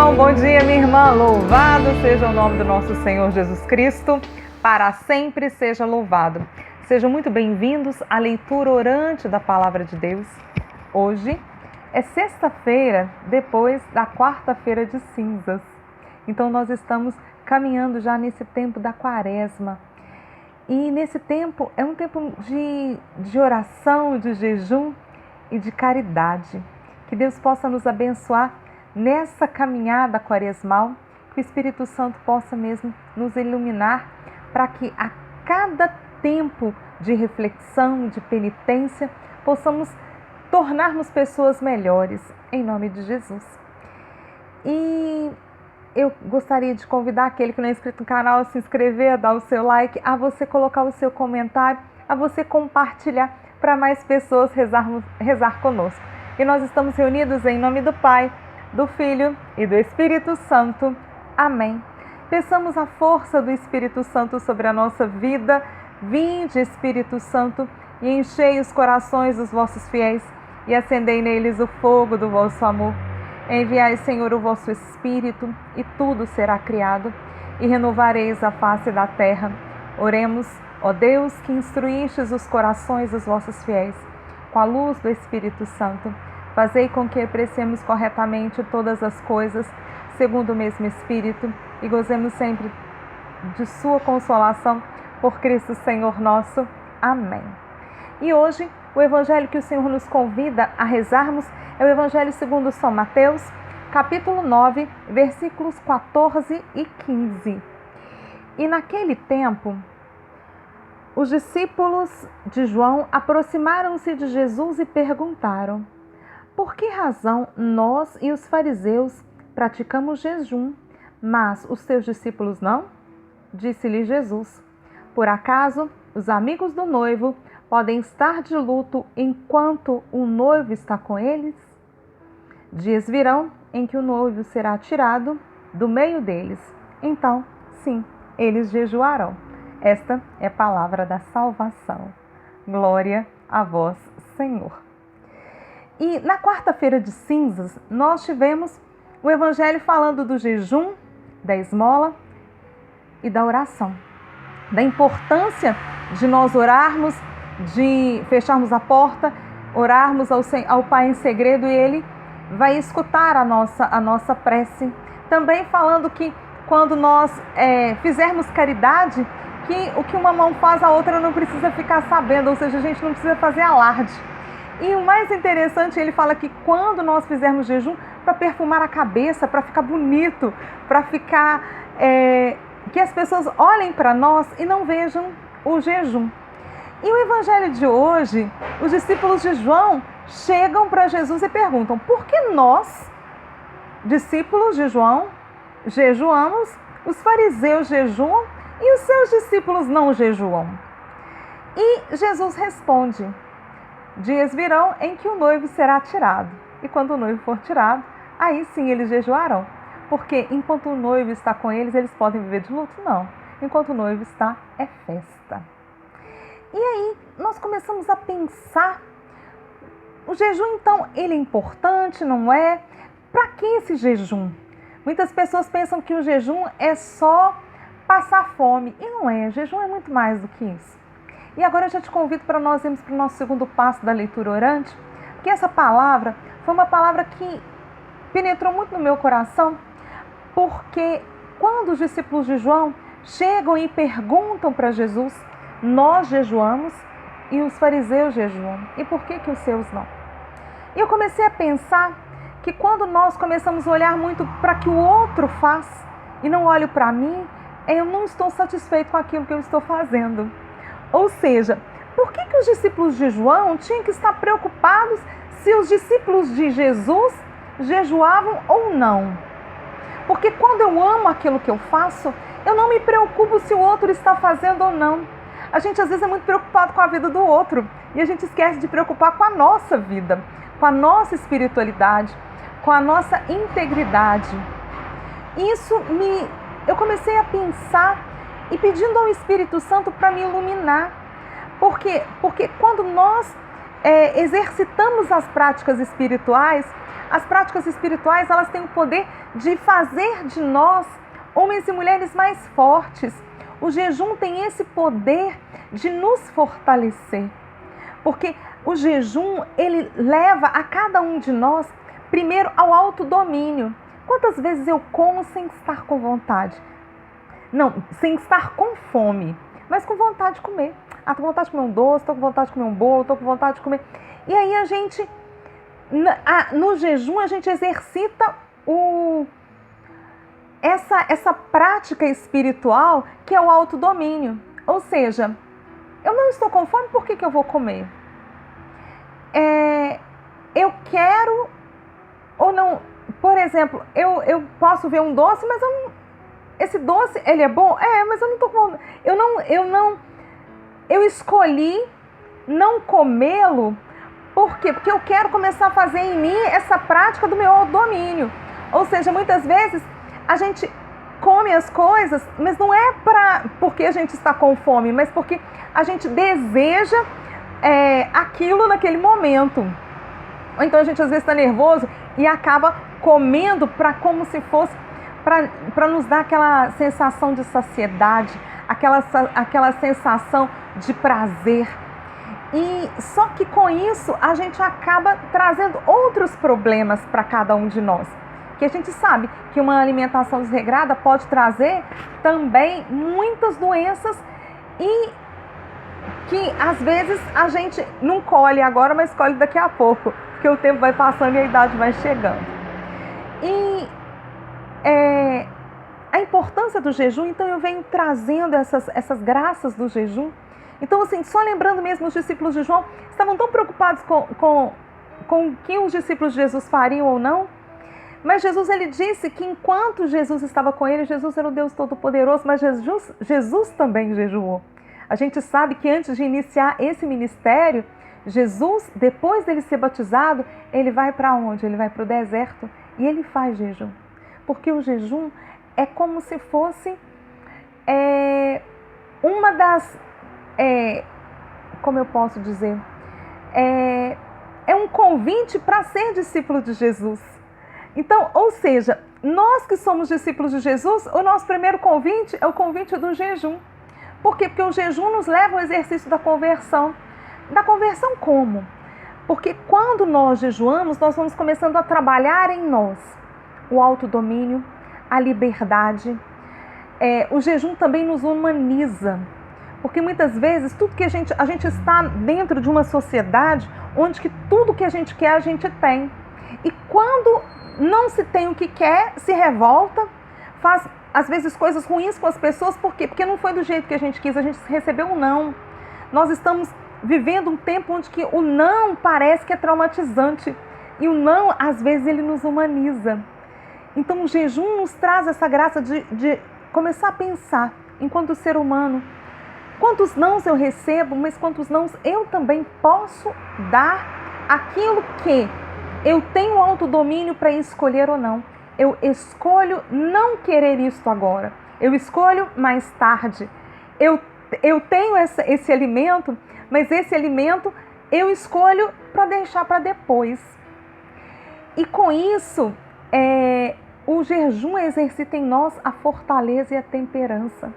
irmão, bom dia, minha irmã. Louvado seja o nome do nosso Senhor Jesus Cristo, para sempre seja louvado. Sejam muito bem-vindos à leitura orante da Palavra de Deus. Hoje é sexta-feira, depois da quarta-feira de cinzas. Então nós estamos caminhando já nesse tempo da quaresma. E nesse tempo é um tempo de oração, de jejum e de caridade. Que Deus possa nos abençoar nessa caminhada quaresmal, que o Espírito Santo possa mesmo nos iluminar para que a cada tempo de reflexão, de penitência, possamos tornarmos pessoas melhores, em nome de Jesus. E eu gostaria de convidar aquele que não é inscrito no canal a se inscrever, a dar o seu like, a você colocar o seu comentário, a você compartilhar para mais pessoas rezar conosco. E nós estamos reunidos em nome do Pai, do Filho e do Espírito Santo. Amém. Peçamos a força do Espírito Santo sobre a nossa vida. Vinde, Espírito Santo, e enchei os corações dos vossos fiéis e acendei neles o fogo do vosso amor. Enviai, Senhor, o vosso Espírito, e tudo será criado, e renovareis a face da terra. Oremos, ó Deus, que instruístes os corações dos vossos fiéis, com a luz do Espírito Santo. Fazei com que apreciemos corretamente todas as coisas, segundo o mesmo Espírito, e gozemos sempre de sua consolação, por Cristo Senhor nosso. Amém. E hoje, o Evangelho que o Senhor nos convida a rezarmos é o Evangelho segundo São Mateus, capítulo 9, versículos 14 e 15. E naquele tempo, os discípulos de João aproximaram-se de Jesus e perguntaram: por que razão nós e os fariseus praticamos jejum, mas os teus discípulos não? Disse-lhe Jesus: por acaso os amigos do noivo podem estar de luto enquanto o noivo está com eles? Dias virão em que o noivo será tirado do meio deles. Então, sim, eles jejuarão. Esta é a palavra da salvação. Glória a vós, Senhor. E na quarta-feira de cinzas, nós tivemos o Evangelho falando do jejum, da esmola e da oração. Da importância de nós orarmos, de fecharmos a porta, orarmos ao Pai em segredo e Ele vai escutar a nossa prece. Também falando que quando nós fizermos caridade, que o que uma mão faz, a outra não precisa ficar sabendo, ou seja, a gente não precisa fazer alarde. E o mais interessante, ele fala que quando nós fizermos jejum, para perfumar a cabeça, para ficar bonito, para ficar... que as pessoas olhem para nós e não vejam o jejum. E o Evangelho de hoje, os discípulos de João chegam para Jesus e perguntam: por que nós, discípulos de João, jejuamos, os fariseus jejuam e os seus discípulos não jejuam? E Jesus responde: dias virão em que o noivo será tirado, e quando o noivo for tirado, aí sim eles jejuarão. Porque enquanto o noivo está com eles, eles podem viver de luto? Não. Enquanto o noivo está, é festa. E aí nós começamos a pensar, o jejum então, ele é importante, não é? Para que esse jejum? Muitas pessoas pensam que o jejum é só passar fome, e não é, o jejum é muito mais do que isso. E agora eu já te convido para nós irmos para o nosso segundo passo da leitura orante, porque essa palavra foi uma palavra que penetrou muito no meu coração, porque quando os discípulos de João chegam e perguntam para Jesus: nós jejuamos e os fariseus jejuam, e por que os seus não? E eu comecei a pensar que quando nós começamos a olhar muito para o que o outro faz e não olho para mim, eu não estou satisfeito com aquilo que eu estou fazendo. Ou seja, por que os discípulos de João tinham que estar preocupados se os discípulos de Jesus jejuavam ou não? Porque quando eu amo aquilo que eu faço, eu não me preocupo se o outro está fazendo ou não. A gente às vezes é muito preocupado com a vida do outro e a gente esquece de preocupar com a nossa vida, com a nossa espiritualidade, com a nossa integridade. Eu comecei a pensar e pedindo ao Espírito Santo para me iluminar. Por quê? Porque quando nós exercitamos as práticas espirituais elas têm o poder de fazer de nós homens e mulheres mais fortes. O jejum tem esse poder de nos fortalecer, porque o jejum, ele leva a cada um de nós, primeiro, ao autodomínio. Quantas vezes eu como sem estar com vontade? Não, sem estar com fome, mas com vontade de comer. Estou com vontade de comer um doce, estou com vontade de comer um bolo, estou com vontade de comer... E aí a gente, no jejum, a gente exercita essa prática espiritual que é o autodomínio. Ou seja, eu não estou com fome, por que eu vou comer? Eu quero ou não... Por exemplo, eu posso ver um doce, mas esse doce, ele é bom? Mas eu não estou com... Eu escolhi não comê-lo. Por quê? Porque eu quero começar a fazer em mim essa prática do meu autodomínio. Ou seja, muitas vezes a gente come as coisas, mas não é porque a gente está com fome, mas porque a gente deseja aquilo naquele momento. Ou então a gente às vezes está nervoso e acaba comendo como se fosse para nos dar aquela sensação de saciedade, aquela sensação de prazer. E só que com isso a gente acaba trazendo outros problemas para cada um de nós. Que a gente sabe que uma alimentação desregrada pode trazer também muitas doenças e que às vezes a gente não colhe agora, mas colhe daqui a pouco, porque o tempo vai passando e a idade vai chegando. E a importância do jejum, então eu venho trazendo essas graças do jejum. Então, assim, só lembrando mesmo, os discípulos de João estavam tão preocupados com o que os discípulos de Jesus fariam ou não, mas Jesus, ele disse que enquanto Jesus estava com ele, Jesus era o Deus Todo-Poderoso, mas Jesus também jejuou. A gente sabe que antes de iniciar esse ministério, Jesus, depois dele ser batizado, ele vai para onde? Ele vai para o deserto e ele faz jejum. Porque o jejum é como se fosse uma das... como eu posso dizer? É um convite para ser discípulo de Jesus. Então, ou seja, nós que somos discípulos de Jesus, o nosso primeiro convite é o convite do jejum. Por quê? Porque o jejum nos leva ao exercício da conversão. Da conversão como? Porque quando nós jejuamos, nós vamos começando a trabalhar em nós o autodomínio, a liberdade. O jejum também nos humaniza. Porque muitas vezes tudo que a gente está dentro de uma sociedade onde que tudo que a gente quer, a gente tem. E quando não se tem o que quer, se revolta, faz às vezes coisas ruins com as pessoas. Por quê? Porque não foi do jeito que a gente quis, a gente recebeu um não. Nós estamos vivendo um tempo onde que o não parece que é traumatizante. E o não, às vezes, ele nos humaniza. Então o jejum nos traz essa graça de começar a pensar, enquanto ser humano, quantos nãos eu recebo, mas quantos nãos eu também posso dar aquilo que eu tenho autodomínio para escolher ou não. Eu escolho não querer isto agora. Eu escolho mais tarde. Eu tenho esse alimento, mas esse alimento eu escolho para deixar para depois. E com isso, o jejum exercita em nós a fortaleza e a temperança.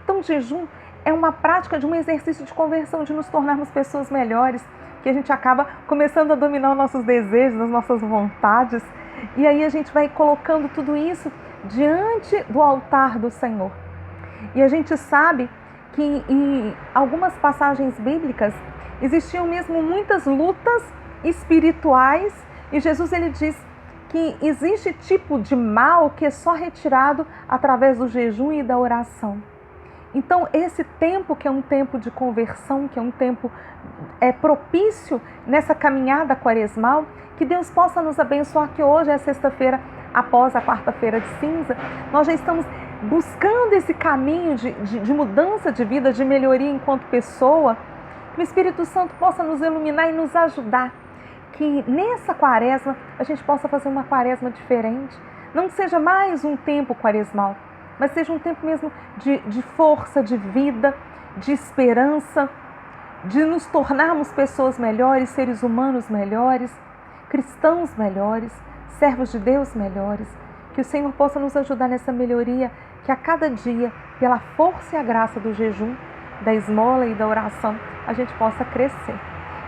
Então o jejum é uma prática de um exercício de conversão, de nos tornarmos pessoas melhores, que a gente acaba começando a dominar os nossos desejos, as nossas vontades, e aí a gente vai colocando tudo isso diante do altar do Senhor. E a gente sabe que em algumas passagens bíblicas existiam mesmo muitas lutas espirituais, e Jesus, ele diz que existe tipo de mal que é só retirado através do jejum e da oração. Então, esse tempo que é um tempo de conversão, que é um tempo propício nessa caminhada quaresmal, que Deus possa nos abençoar, que hoje é sexta-feira após a quarta-feira de cinza, nós já estamos buscando esse caminho de mudança de vida, de melhoria enquanto pessoa, que o Espírito Santo possa nos iluminar e nos ajudar, que nessa quaresma a gente possa fazer uma quaresma diferente, não seja mais um tempo quaresmal, mas seja um tempo mesmo de força, de vida, de esperança, de nos tornarmos pessoas melhores, seres humanos melhores, cristãos melhores, servos de Deus melhores. Que o Senhor possa nos ajudar nessa melhoria, que a cada dia, pela força e a graça do jejum, da esmola e da oração, a gente possa crescer.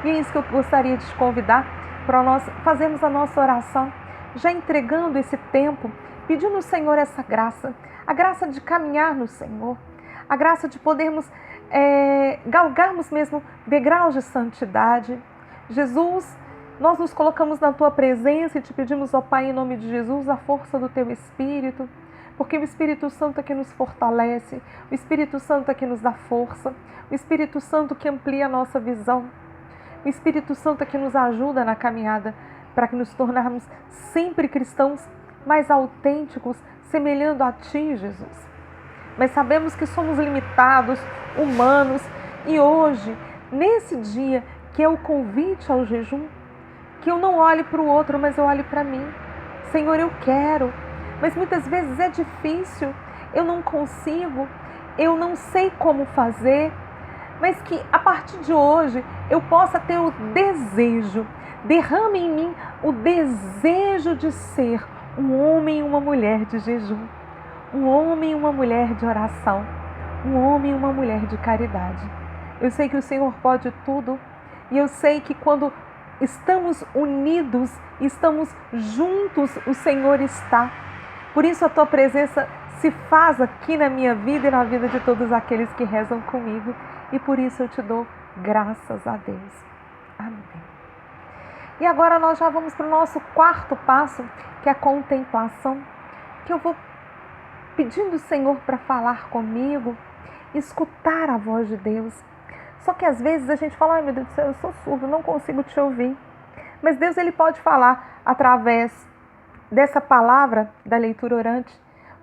E é isso que eu gostaria de te convidar para nós fazermos a nossa oração, já entregando esse tempo, pedindo ao Senhor essa graça, a graça de caminhar no Senhor, a graça de podermos galgarmos mesmo degraus de santidade. Jesus, nós nos colocamos na Tua presença e te pedimos, ó Pai, em nome de Jesus, a força do Teu Espírito, porque o Espírito Santo é que nos fortalece, o Espírito Santo é que nos dá força, o Espírito Santo que amplia a nossa visão, o Espírito Santo é que nos ajuda na caminhada para que nos tornarmos sempre cristãos mais autênticos, semelhando a Ti, Jesus. Mas sabemos que somos limitados, humanos, e hoje, nesse dia que é o convite ao jejum, que eu não olhe para o outro, mas eu olhe para mim. Senhor, eu quero, mas muitas vezes é difícil, eu não consigo, eu não sei como fazer, mas que a partir de hoje eu possa ter o desejo, derrame em mim o desejo de ser um homem e uma mulher de jejum, um homem e uma mulher de oração, um homem e uma mulher de caridade. Eu sei que o Senhor pode tudo e eu sei que quando estamos unidos, estamos juntos, o Senhor está. Por isso a Tua presença se faz aqui na minha vida e na vida de todos aqueles que rezam comigo. E por isso eu te dou graças a Deus. Amém. E agora nós já vamos para o nosso quarto passo, que é a contemplação, que eu vou pedindo o Senhor para falar comigo, escutar a voz de Deus. Só que às vezes a gente fala, ai meu Deus do céu, eu sou surdo, não consigo te ouvir. Mas Deus, Ele pode falar através dessa palavra da leitura orante.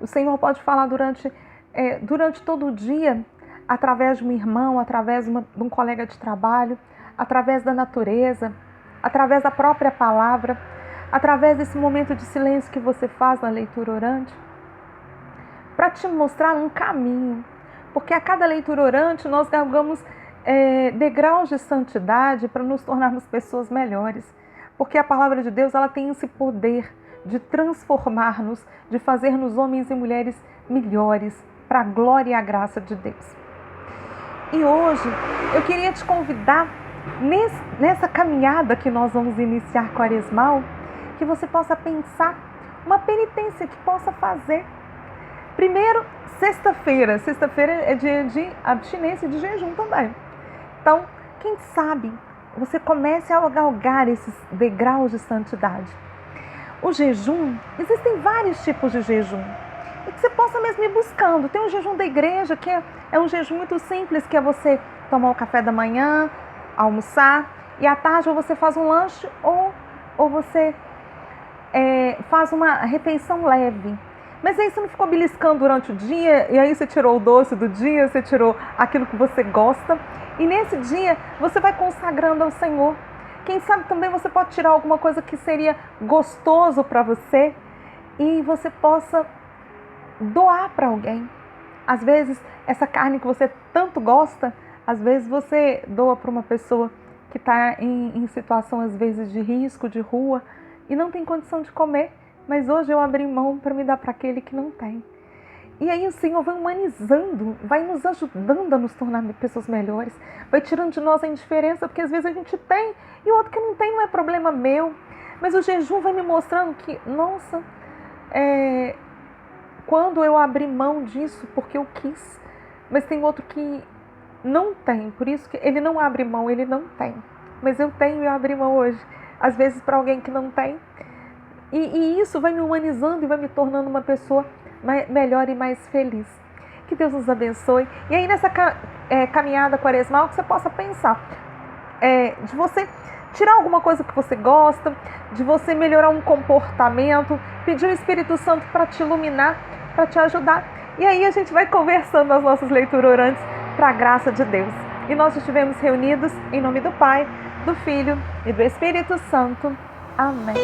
O Senhor pode falar durante todo o dia, através de um irmão, através de um colega de trabalho, através da natureza, através da própria palavra, através desse momento de silêncio que você faz na leitura orante, para te mostrar um caminho. Porque a cada leitura orante nós galgamos degraus de santidade para nos tornarmos pessoas melhores. Porque a palavra de Deus, ela tem esse poder de transformar-nos, de fazer-nos homens e mulheres melhores, para a glória e a graça de Deus. E hoje eu queria te convidar, nessa caminhada que nós vamos iniciar quaresmal, que você possa pensar uma penitência que possa fazer. Primeiro, sexta-feira é dia de abstinência e de jejum também. Então, quem sabe você comece a galgar esses degraus de santidade. O jejum, existem vários tipos de jejum, e que você possa mesmo ir buscando. Tem o jejum da igreja, que é um jejum muito simples, que é você tomar o café da manhã, almoçar, e à tarde ou você faz um lanche ou você faz uma refeição leve. Mas aí você não ficou beliscando durante o dia, e aí você tirou o doce do dia, você tirou aquilo que você gosta, e nesse dia você vai consagrando ao Senhor. Quem sabe também você pode tirar alguma coisa que seria gostoso para você e você possa doar para alguém. Às vezes, essa carne que você tanto gosta, às vezes você doa para uma pessoa que está em situação, às vezes, de risco, de rua, e não tem condição de comer, mas hoje eu abri mão para me dar para aquele que não tem. E aí o Senhor vai humanizando, vai nos ajudando a nos tornar pessoas melhores, vai tirando de nós a indiferença, porque às vezes a gente tem e o outro que não tem não é problema meu. Mas o jejum vai me mostrando que, nossa, quando eu abri mão disso porque eu quis, mas tem outro que não tem, por isso que ele não abre mão, ele não tem. Mas eu tenho e eu abri mão hoje, às vezes para alguém que não tem. E isso vai me humanizando e vai me tornando uma pessoa melhor e mais feliz. Que Deus nos abençoe. E aí nessa caminhada quaresmal, que você possa pensar de você tirar alguma coisa que você gosta, de você melhorar um comportamento, pedir o Espírito Santo para te iluminar, para te ajudar. E aí a gente vai conversando as nossas leituras orantes para a graça de Deus. E nós estivemos reunidos em nome do Pai, do Filho e do Espírito Santo. Amém.